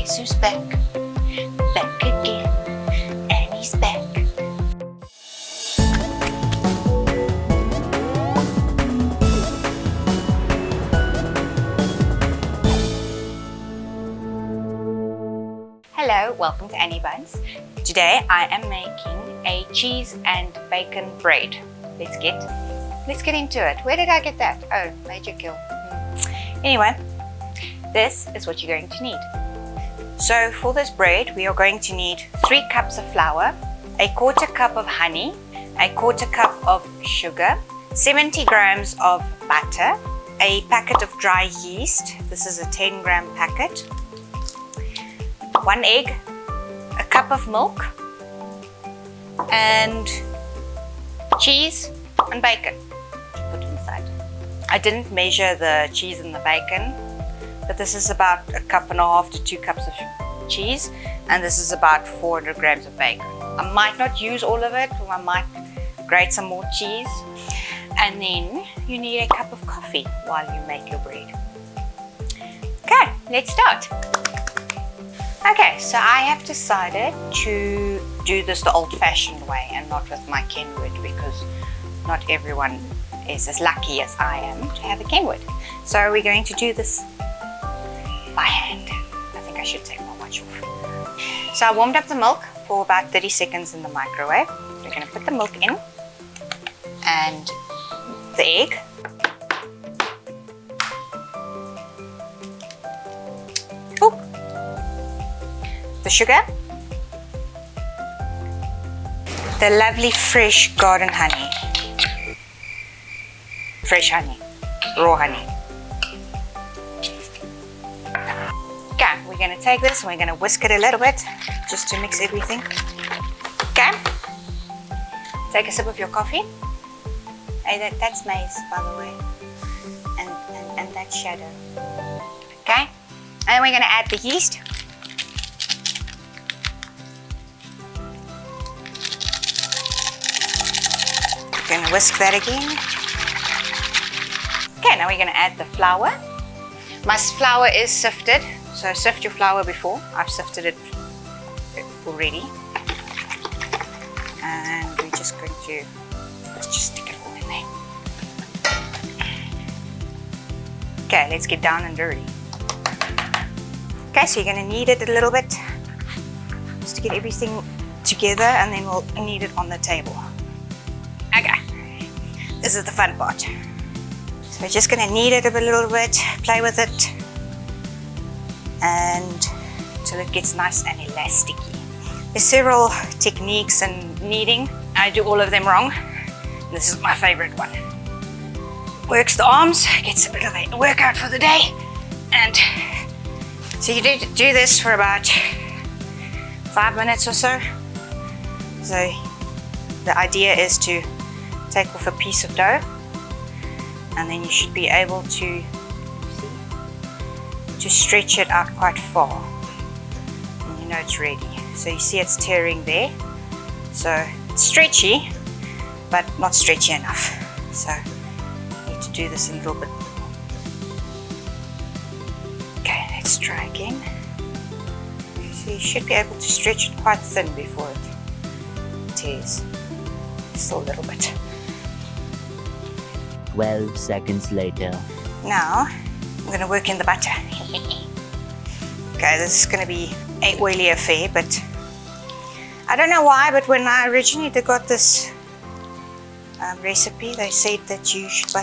Guess who's back? Back again. Annie's back. Hello, welcome to Annie Buns. Today I am making a cheese and bacon bread. Let's get into it. Where did I get that? Oh, major kill. Anyway, this is what you're going to need. So for this bread, we are going to need 3 cups of flour, a 1/4 cup of honey, a 1/4 cup of sugar, 70 grams of butter, a packet of dry yeast. This is a 10-gram packet, 1 egg, a cup of milk, and cheese and bacon to put inside. I didn't measure the cheese and the bacon, but this is about 1.5 cups to 2 cups of cheese, and this is about 400 grams of bacon. I might not use all of it, or I might grate some more cheese. And then you need a cup of coffee while you make your bread. Okay, let's start. Okay, so I have decided to do this the old-fashioned way and not with my Kenwood, because not everyone is as lucky as I am to have a Kenwood. So we're going to do this by hand. I think I should take my watch off. So I warmed up the milk for about 30 seconds in the microwave. We're going to put the milk in and the egg. Ooh. The sugar. The lovely fresh garden honey. Fresh honey. Raw honey. Okay, we're going to take this and we're going to whisk it a little bit just to mix everything. Okay, take a sip of your coffee. Hey, that's maize, by the way, and that's shadow. Okay, and then we're going to add the yeast. We're going to whisk that again. Okay, now we're going to add the flour. My flour is sifted. So sift your flour before. I've sifted it already. And we're just going to, let's just stick it all in there. Okay, let's get down and dirty. Okay, so you're going to knead it a little bit just to get everything together, and then we'll knead it on the table. Okay, this is the fun part. So we're just going to knead it a little bit, play with it, and till it gets nice and elasticy. There's several techniques in kneading. I do all of them wrong. This is my favorite one. Works the arms, gets a bit of a workout for the day. And so you do this for about 5 minutes or so. So the idea is to take off a piece of dough, and then you should be able to stretch it out quite far, and you know it's ready. So you see it's tearing there, so it's stretchy but not stretchy enough, so you need to do this a little bit. Okay, let's try again. So you should be able to stretch it quite thin before it tears. Still a little bit. 12 seconds later. Now I'm going to work in the butter. Okay, this is going to be an oily affair, but I don't know why, but when I originally got this recipe, they said that you should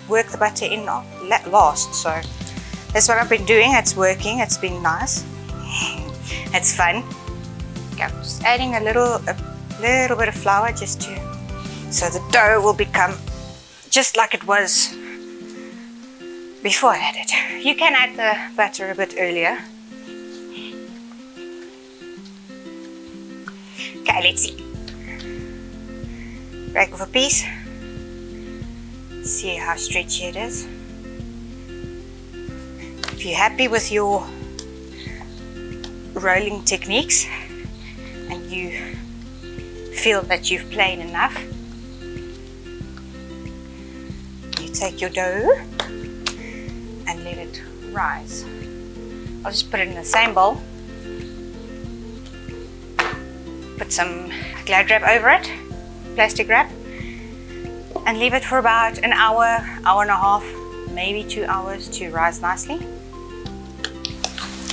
work the butter in last. So that's what I've been doing. It's working. It's been nice. It's fun. Okay, I'm just adding a little bit of flour just so the dough will become just like it was before I add it. You can add the butter a bit earlier. Okay, let's see. Break off a piece. See how stretchy it is. If you're happy with your rolling techniques and you feel that you've played enough, you take your dough and let it rise. I'll just put it in the same bowl Put some Glad wrap over it, plastic wrap, and leave it for about an hour, hour and a half, maybe 2 hours to rise nicely.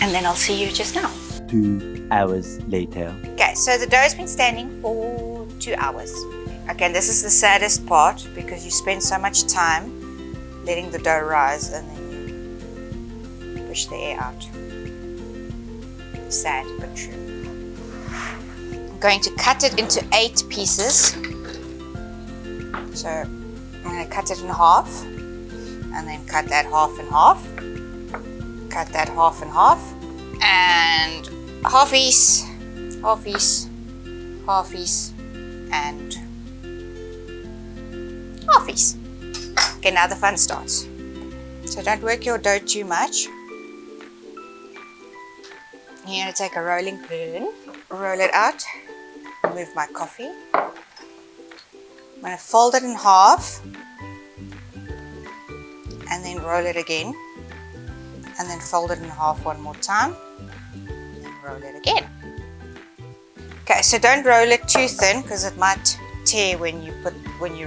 And then I'll see you just now. 2 hours later. Okay, so the dough's been standing for 2 hours. Okay, and this is the saddest part because you spend so much time letting the dough rise and then you push the air out. Sad but true. I'm going to cut it into 8 pieces. So I'm going to cut it in half and then cut that half in half. Cut that half in half and halfies, halfies, halfies, and halfies. Okay, now the fun starts. So don't work your dough too much. You're going to take a rolling pin, roll it out, remove my coffee. I'm going to fold it in half and then roll it again, and then fold it in half one more time, and then roll it again. Okay, so don't roll it too thin because it might tear when you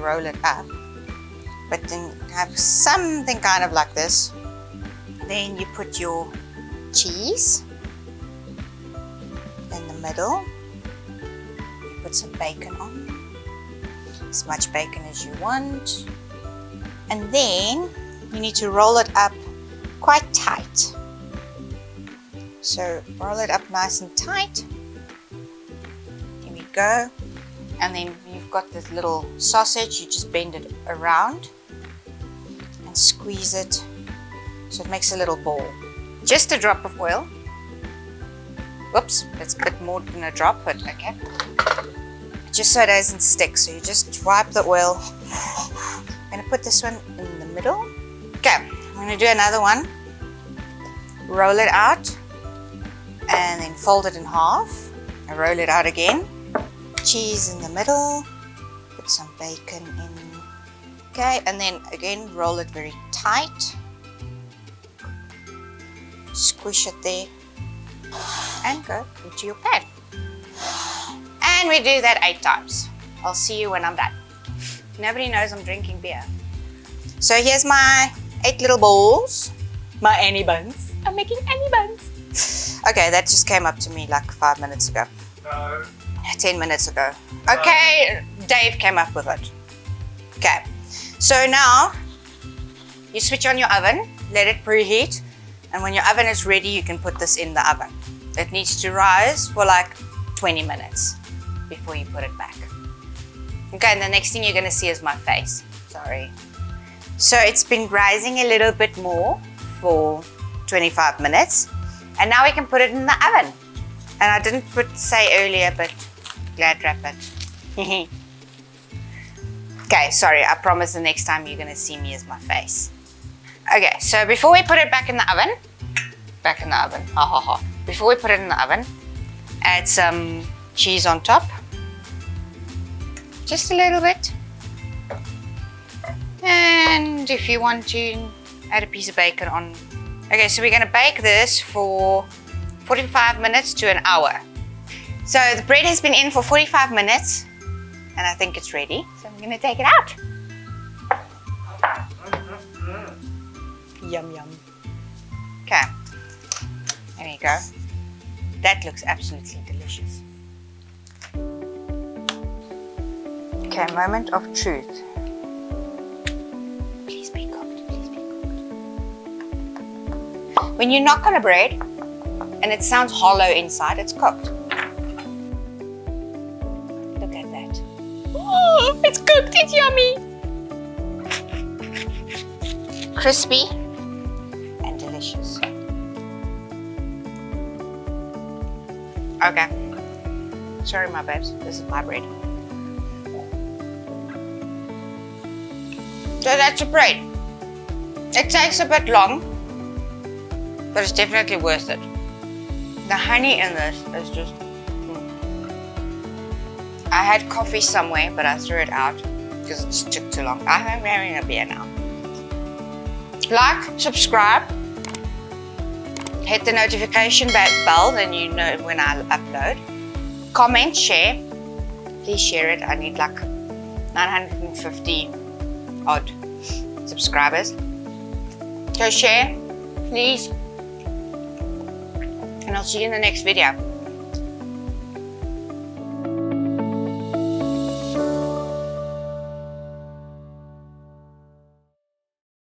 roll it up. But then have something kind of like this. Then you put your cheese in the middle. You put some bacon on, as much bacon as you want, and then you need to roll it up quite tight. So roll it up nice and tight. Here we go. And then you've got this little sausage, you just bend it around and squeeze it so it makes a little ball. Just a drop of oil. Whoops, that's a bit more than a drop, but okay. Just so it doesn't stick, so you just wipe the oil. I'm going to put this one in the middle. Okay, I'm going to do another one. Roll it out and then fold it in half. I roll it out again. Cheese in the middle, put some bacon in. Okay, and then again roll it very tight, squish it there and go into your pan. And we do that 8 times. I'll see you when I'm done. Nobody knows I'm drinking beer. So here's my 8 little balls, my Annie buns. I'm making Annie buns. Okay, that just came up to me like 5 minutes ago. No. 10 minutes ago. Okay, Dave came up with it. Okay, so now you switch on your oven, let it preheat, and when your oven is ready, you can put this in the oven. It needs to rise for like 20 minutes before you put it back. Okay, and the next thing you're going to see is my face. Sorry. So it's been rising a little bit more for 25 minutes, and now we can put it in the oven. And I didn't say earlier, but Glad wrap it. Okay, sorry, I promise the next time you're gonna see me as my face. Okay, so before we put it back in the oven, before we put it in the oven, add some cheese on top. Just a little bit. And if you want to, add a piece of bacon on. Okay, so we're gonna bake this for 45 minutes to an hour. So the bread has been in for 45 minutes and I think it's ready. So I'm gonna take it out. Yum, yum. Okay, there you go. That looks absolutely delicious. Okay, moment of truth. Please be cooked, please be cooked. When you knock on a bread and it sounds hollow inside, it's cooked. Look at that. Oh, it's cooked, it's yummy. Crispy and delicious. Okay. Sorry, my babes. This is my bread. So that's the bread. It takes a bit long, but it's definitely worth it. The honey in this is just... I had coffee somewhere, but I threw it out because it just took too long. I'm having a beer now. Like, subscribe, hit the notification bell, then you know when I upload. Comment, share. Please share it. I need like 950 odd subscribers. So share, please. And I'll see you in the next video.